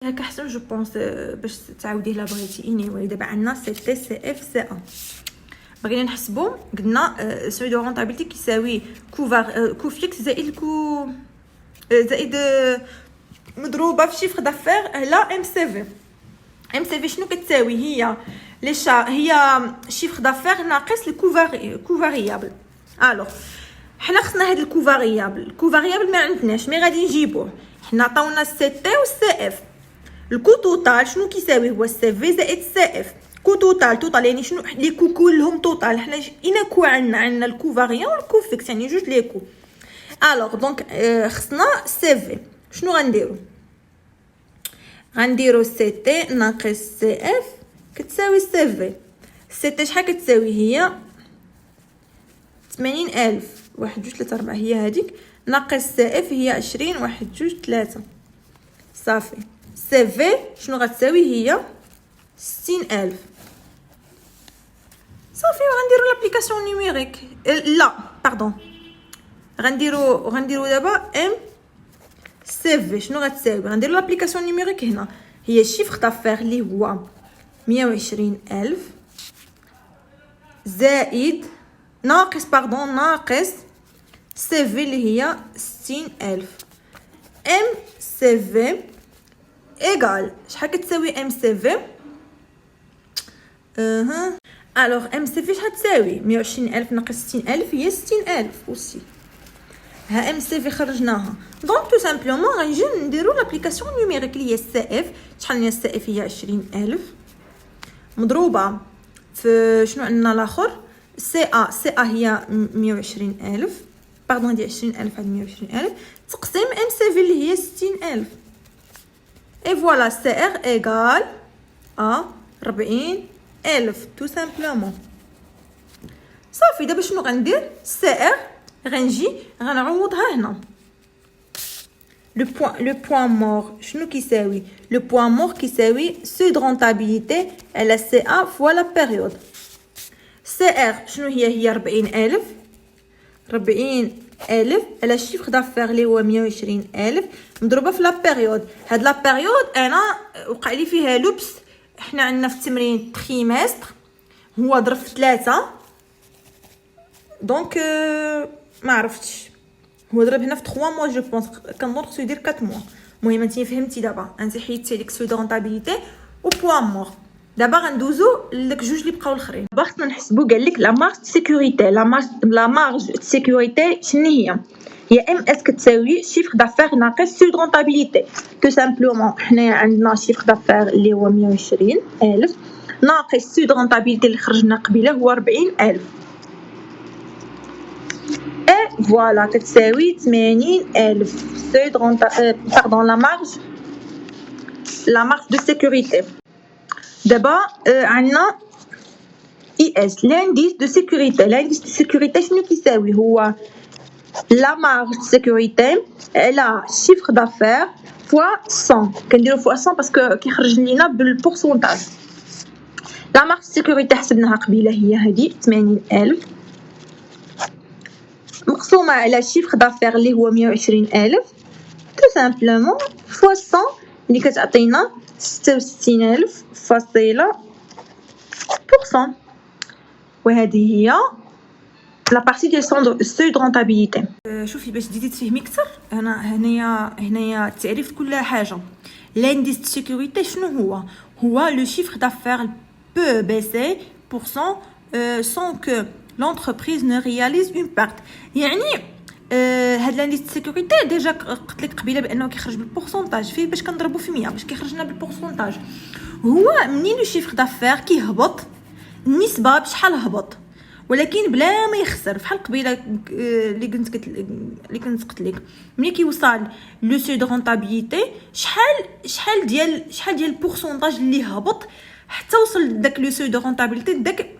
هكا حسن جو بونس باش تعاوديه لا بغيتي. اني واي دابا عندنا سي تي سي اف سي ا. بغينا نحسبوا قلنا سوي دو رونطابيلتي كيساوي كو فيكس زائد كو زائد مضروبه في شيفر دافير على ام سي في. ام سي في شنو كتساوي؟ هي لي هي شيفر دافير ناقص الكو فاريابل. الوغ حنا خصنا هاد الكو فاريابل ما عندناش، مي غادي نجيبوه. حنا عطاونا السي تي والسي اف. الكو توتال شنو كيساوي؟ هو السي في زائد السي اف. كو توتال يعني شنو؟ لي كو كلهم توتال. حنا اين كو عندنا الكو فاريون والكو فيكس، يعني جوج لي كو. الوغ دونك خصنا سي في. شنو غنديرو سي تي ناقص سي اف كتساوي سي في. سي تي شحال كتساوي؟ هي 80,000 1 2 3 4 هي هذيك، ناقص سي اف هي 20 1 2 3 صافي. سي في شنو غتساوي؟ هي 60,000 صافي. وغنديرو لابليكاسيون نيميريك. لا باردون، غنديرو دابا ام سي في شنو غتساوي؟ غنديرو لابليكاسيون نيميريك هنا. هي شيفر دافير اللي هو 120,000 زائد ناقص سي في اللي هي 60,000. ام سي في ايغال شحال كتساوي ام سي في؟ الوغ ام سي في شحال تساوي؟ 120,000 ناقص 60,000 هي 60,000 اوسي. ها ام سي في خرجناها. دونك تو سامبلومون غنجي نديرو لابليكاسيون نيميريك اللي هي السي اف. شحال هي السي اف؟ هي 20,000 مضروبه في شنو عندنا الاخر؟ سي ا هي 120,000 باردون، دي 20,000 على 120,000 تقسيم ام سي في اللي هي 60,000. اي فوالا سي ار ايغال ا 40,000 تو سامبلومون. صافي. دابا شنو غندير؟ سي ار غنجي غنعوضها هنا. لو بوين مور شنو كيساوي؟ لو بوين مور كيساوي سو دو رونطابيليتي على سي ا فوا لا بيريود. سي ار شنو هي 40,000 على شيفر دافير اللي هو 120,000 مضروبه في لا بيريود. هاد لا بيريود انا وقع لي فيها لبس. حنا عندنا في التمرين تريمستر هو ضرب في 3 دونك ما عرفتش هو ضرب هنا في 3 موا جو بونس. كنظن خصو يدير 4 موا. المهم انت فهمتي دابا. انت حيدتي ديك سو دو رونطابيليتي و بوين مور. دابا غندوزو لك جوج اللي بقاو الاخرين. دابا خصنا نحسبوا قال لك لا مارج سيكوريتي. لا مارج سيكوريتي شنو هي ام اس كتساوي شيفر دافير ناقص سو دو رونطابيليتي. تو سامبلومون حنا عندنا شيفر دافير اللي هو 120,000 ناقص سو دو رونطابيليتي اللي خرجنا قبيله هو 40,000. اي فوالا كتساوي 80,000 سو دو باردون لا مارج دو سيكوريتي. دابا عندنا اي اس لانديس دو سيكوريتي. شنو كيساوي؟ هو لا مارج دو سيكوريتي على شيفر دافير فوا 100. كنديرو فوا 100 باسكو كيخرج لينا بالبورسونتاج. لا مارج دو سيكوريتي حسبناها قبيله هي هذه 80,000 مقسومه على شيفر دافير اللي هو 120,000 تو سامبلومون فوا 100 اللي كتعطينا 66,000 فاصله بورسون. وهذه هي لا بارتي ديال سو دو رونطابيليتي. شوفي باش تزيدي تفهمي اكثر، هنايا التعريف كل حاجه. لانديس دو سيكوريتي شنو هو لو شيفر دافير peut baisser pourcent sans que l'entreprise ne réalise une perte. يعني هاد لانديس دو سيكوريتي ديجا قلت لك قبيله بانه كيخرج بالبورسونتاج فيه باش كنضربو في 100 باش كيخرج لنا بالبورسونتاج. هو منين لو شيفر دافير كيهبط النسبه بشحال هبط ولكن بلا ما يخسر. بحال قبيله اللي كنت قلت لك ملي كيوصل لو سو دو رونطابيليتي شحال ديال البورسونتاج اللي هبط حتى وصل داك لو سو دو رونطابيليتي داك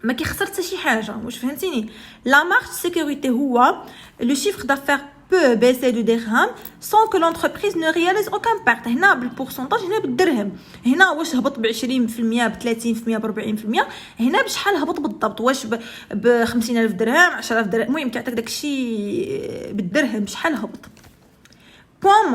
ما كيخسر حتى شي حاجه. واش فهمتيني؟ لا مارج سيكوريتي هو لو شيفر دافير peut baisser de dirham sans que l'entreprise ne réalise aucun perte. هنا بالبورسونتاج، هنا بالدرهم. هنا واش هبط ب 20% ب 30% ب 40%، هنا بشحال هبط بالضبط؟ واش ب 50,000 درهم 10,000 درهم؟ المهم كيعطيك داكشي بالدرهم بشحال هبط. Point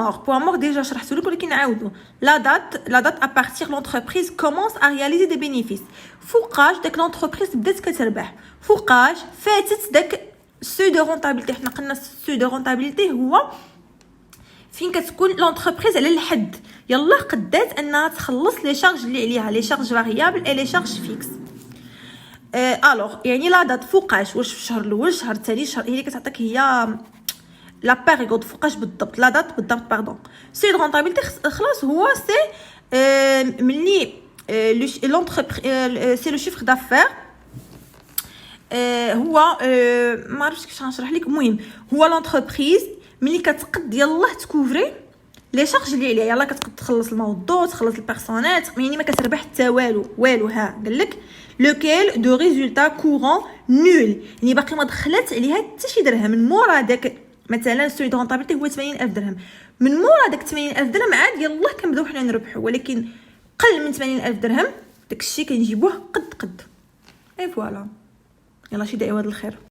mort déjà شرحت لك ولكن نعاودو. La date à partir l'entreprise commence à réaliser des bénéfices. فوقاش داك l'entreprise بدات كتربح، فوقاش فاتت داك سو دو رونطابيلتي. حنا قلنا سو دو رونطابيلتي هو فين كتكون لونتربريز على الحد، يلا قدات انها تخلص لي شارج اللي عليها، لي شارج فاريابل اي لي شارج فيكس. الوغ يعني لا دات فوقاش، واش في الشهر الاول الشهر الثاني الشهر، هي اللي كتعطيك هي لا بيريود فوقاش بالضبط، لا دات بالضبط باردون. سي دو خلاص هو سي ملي لونتربريز سي لو شيفر دافير. هو ما عرفتش كيفاش غنشرح لك. المهم هو لونتربريز ملي كتقد يلاه تكوفري لي شارج اللي عليها، يلاه كتقد تخلص الموظف، تخلص البيرسونيل، يعني ما كتربح حتى والو. ها قال لك لوكيل دو ريزولتا كورون نول، يعني باقي ما دخلت عليها حتى شي درهم. من مورا داك مثلا سوي دو رونطابيلتي هو 80,000 درهم، من مورا داك 80,000 درهم عاد يلاه كنبداو حنا نربحوا، ولكن قل من 80,000 درهم داكشي كنجيبوه قد. اي فوالا. يلا شي دعوه الخير.